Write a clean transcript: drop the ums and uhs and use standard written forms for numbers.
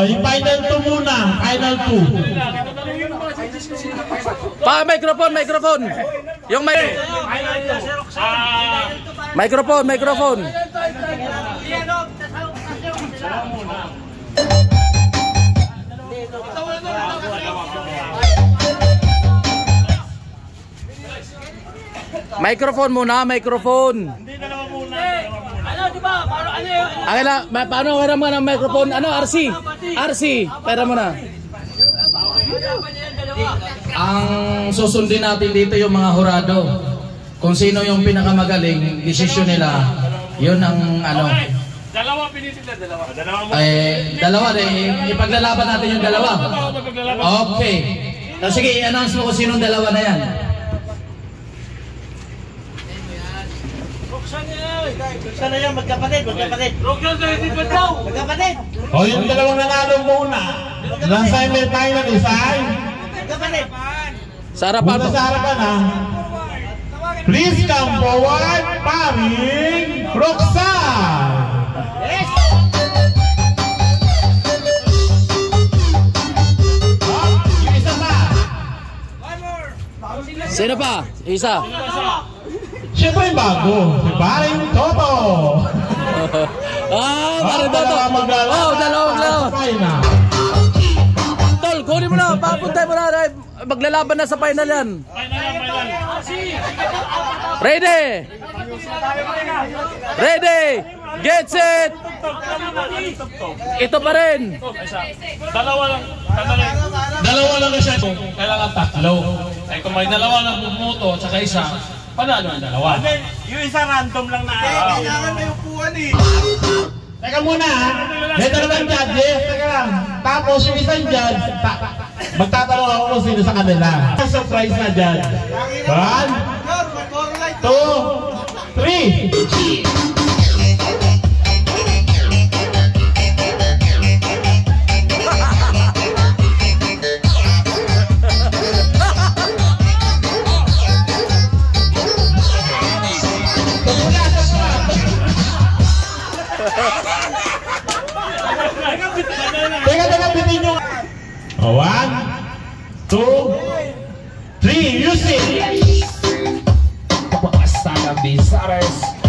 Oh, yung final 2 muna. Final 2. Microphone. Yung microphone. Microphone muna. Hindi, dalawa muna. Ano, di ba? Paano kaya mo ng microphone? Ano, RC, pera mo na. Ang susundin natin dito yung mga hurado. Kung sino yung pinakamagaling, desisyon nila. Yun ang ano. Dalawa pinitin na dalawa. Dalawa rin. Ipaglalaban natin yung dalawa. Okay. Sige, i-announce mo kung sinong dalawa na yan. Sana yan, magkapatid. Magkapatid. O, yung dalawang nanalo muna. Nasa semi-final isa ay Magkapatid. Sa harapan muna mo. sa harapan ha. Please come forward, Paring Roxanne. Yes. Yung isa pa. Sino pa? Isa. Siyempre yung bago. Si Paring Toto. Paring Toto. Dalawa. Tol, kunin mo na. Papuntay mo na. Maglalaban na sa final yan. Ready. Get set. Ito pa rin. Dalawa lang siya. Kailangan tatlo. Kaya kung may dalawa lang bumuto at saka isa, panalo ang dalawa. Yung isa random lang na. Kailangan may upuan eh. Teka muna ha. May dalawang judges. Teka lang. Tapos yung isang judge, magtatanong ako kung sino sa kanila. Surprise na judge. 1, 2, 3. Teka, bitin nyo. 1, 2, 3, music! Basta ng Bizares.